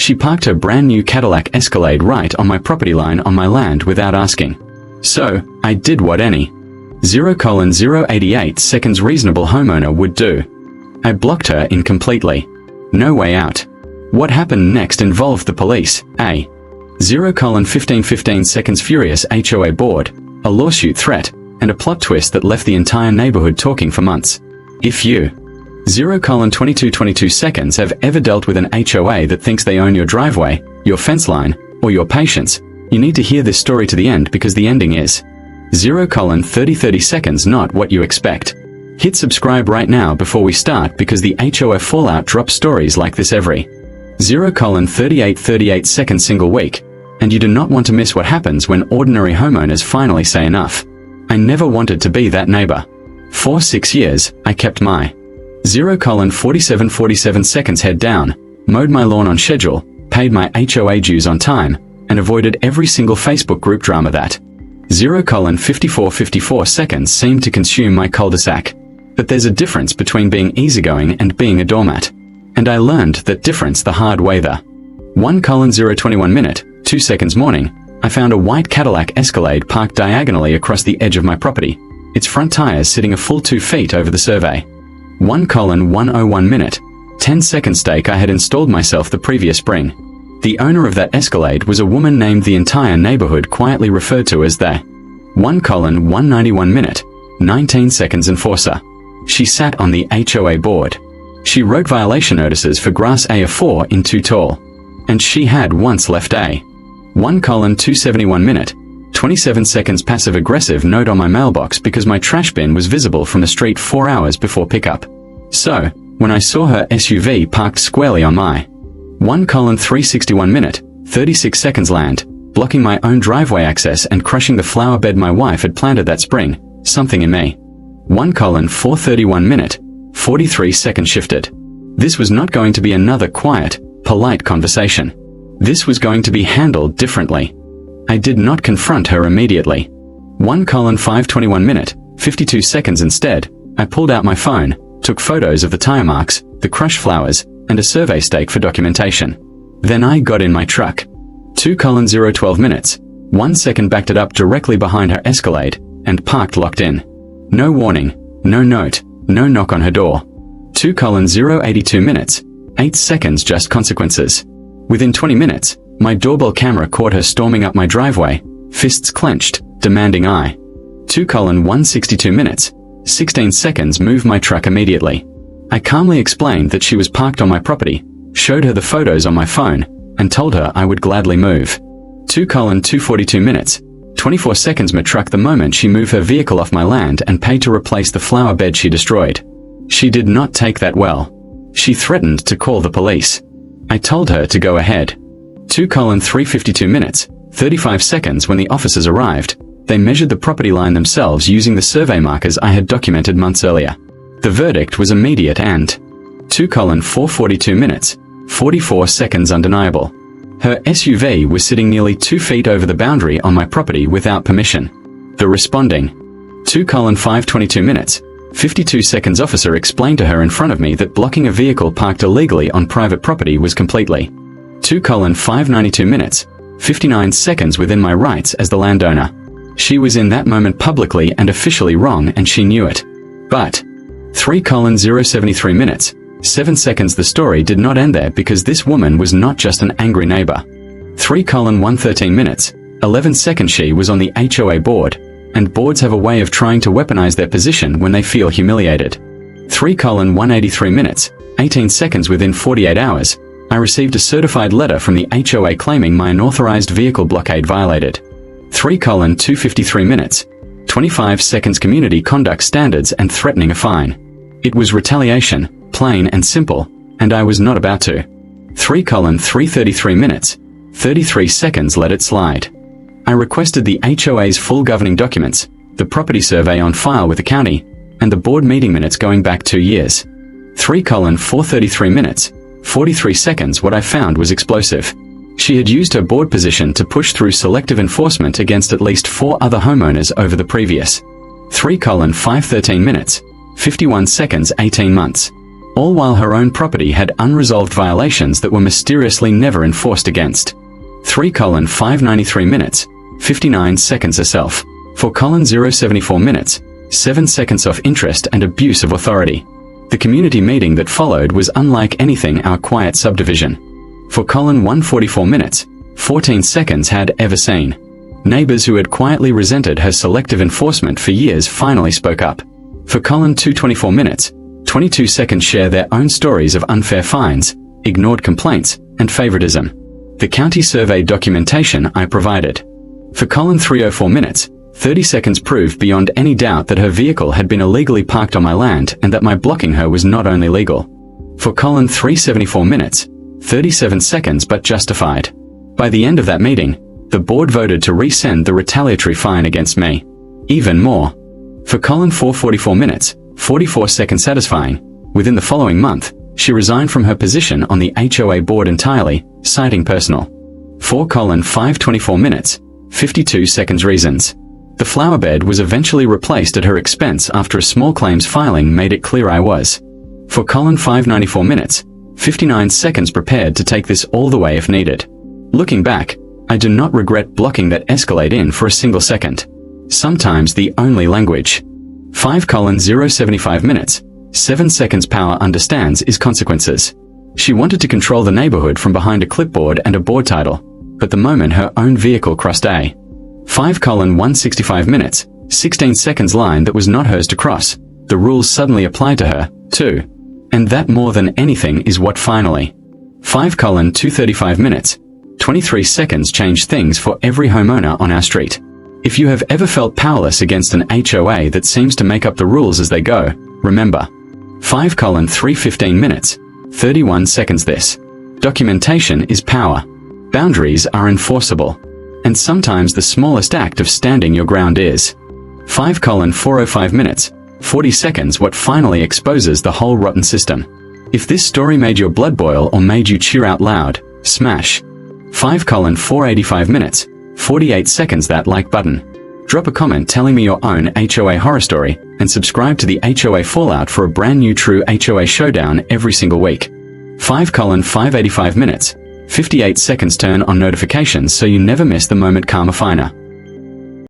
She parked her brand new Cadillac Escalade right on my property line on my land without asking. So, I did what any 0:088 seconds reasonable homeowner would do. I blocked her in completely. No way out. What happened next involved the police, a 0:1515 seconds furious HOA board, a lawsuit threat, and a plot twist that left the entire neighborhood talking for months. If you 0:2222 seconds have ever dealt with an HOA that thinks they own your driveway, your fence line, or your patience, you need to hear this story to the end because the ending is 0:3030 seconds not what you expect. Hit subscribe right now before we start because the HOA fallout drops stories like this every 0:3838 seconds single week, and you do not want to miss what happens when ordinary homeowners finally say enough. I never wanted to be that neighbor. For 6 years, I kept my 0:4747 seconds head down, mowed my lawn on schedule, paid my HOA dues on time, and avoided every single Facebook group drama that 0:5454 seconds seemed to consume my cul-de-sac. But there's a difference between being easygoing and being a doormat. And I learned that difference the hard way the 1:021 minute, 2 seconds morning, I found a white Cadillac Escalade parked diagonally across the edge of my property, its front tires sitting a full 2 feet over the survey. 1:101 minute, 10 second stake I had installed myself the previous spring. The owner of that Escalade was a woman named the entire neighborhood quietly referred to as the 1:191 minute, 19 seconds enforcer. She sat on the HOA board. She wrote violation notices for grass A4 in too tall. And she had once left a 1:271 minute, 27 seconds passive-aggressive note on my mailbox because my trash bin was visible from the street 4 hours before pickup. So, when I saw her SUV parked squarely on my 1:361 minute, 36 seconds land, blocking my own driveway access and crushing the flower bed my wife had planted that spring, something in me 1:431 minute, 43 seconds shifted. This was not going to be another quiet, polite conversation. This was going to be handled differently. I did not confront her immediately. 1:521 minute, 52 seconds instead, I pulled out my phone, took photos of the tire marks, the crushed flowers, and a survey stake for documentation. Then I got in my truck. 2:012 minutes, 1 second backed it up directly behind her Escalade, and parked locked in. No warning, no note, no knock on her door. 2:082 minutes, 8 seconds just consequences. Within 20 minutes, my doorbell camera caught her storming up my driveway, fists clenched, demanding I 2:162 minutes, 16 seconds move my truck immediately. I calmly explained that she was parked on my property, showed her the photos on my phone, and told her I would gladly move. 2:242 minutes, 24 seconds my truck the moment she moved her vehicle off my land and paid to replace the flower bed she destroyed. She did not take that well. She threatened to call the police. I told her to go ahead. 2:352 minutes, 35 seconds when the officers arrived, they measured the property line themselves using the survey markers I had documented months earlier. The verdict was immediate and 2:442 minutes, 44 seconds undeniable. Her SUV was sitting nearly 2 feet over the boundary on my property without permission. The responding 2:522 minutes, 52 seconds officer explained to her in front of me that blocking a vehicle parked illegally on private property was completely 2:592 minutes, 59 seconds within my rights as the landowner. She was in that moment publicly and officially wrong and she knew it. But 3:073 minutes, 7 seconds the story did not end there because this woman was not just an angry neighbor. 3:113 minutes, 11 seconds she was on the HOA board, and boards have a way of trying to weaponize their position when they feel humiliated. 3:183 minutes, 18 seconds within 48 hours, I received a certified letter from the HOA claiming my unauthorized vehicle blockade violated. 3:253 minutes, 25 seconds community conduct standards and threatening a fine. It was retaliation, plain and simple, and I was not about to. 3:333 minutes, 33 seconds let it slide. I requested the HOA's full governing documents, the property survey on file with the county, and the board meeting minutes going back 2 years. 3:433 minutes, 43 seconds what I found was explosive. She had used her board position to push through selective enforcement against at least 4 other homeowners over the previous 3:513 minutes, 51 seconds 18 months. all while her own property had unresolved violations that were mysteriously never enforced against. 3:593 minutes, 59 seconds herself. 4:074 minutes, 7 seconds off interest and abuse of authority. The community meeting that followed was unlike anything our quiet subdivision. 4:144 minutes, 14 seconds had ever seen. Neighbors who had quietly resented her selective enforcement for years finally spoke up. 4:224 minutes, 22 seconds share their own stories of unfair fines, ignored complaints, and favoritism. The county survey documentation I provided. 4:304 minutes, 30 seconds proved beyond any doubt that her vehicle had been illegally parked on my land and that my blocking her was not only legal. 4:374 minutes, 37 seconds but justified. By the end of that meeting, the board voted to resend the retaliatory fine against me. Even more. 4:444 minutes, 44 seconds satisfying. Within the following month, she resigned from her position on the HOA board entirely, citing personal. 4:524 minutes, 52 seconds reasons. The flower bed was eventually replaced at her expense after a small claims filing made it clear I was. 4:594 minutes, 59 seconds prepared to take this all the way if needed. Looking back, I do not regret blocking that Escalade in for a single second. Sometimes the only language. 5:075 minutes, 7 seconds power understands is consequences. She wanted to control the neighborhood from behind a clipboard and a board title, but the moment her own vehicle crossed a 5:165 minutes, 16 seconds line that was not hers to cross, the rules suddenly applied to her, too. And that more than anything is what finally. 5:235 minutes, 23 seconds changed things for every homeowner on our street. If you have ever felt powerless against an HOA that seems to make up the rules as they go, remember. 5:315 minutes, 31 seconds this. Documentation is power. Boundaries are enforceable. And sometimes the smallest act of standing your ground is. 5:405 minutes, 40 seconds what finally exposes the whole rotten system. If this story made your blood boil or made you cheer out loud, smash. 5:485 minutes, 48 seconds that like button. Drop a comment telling me your own HOA horror story, and subscribe to the HOA Fallout for a brand new true HOA showdown every single week. 5:585 minutes, 58 seconds turn on notifications so you never miss the moment karma finer.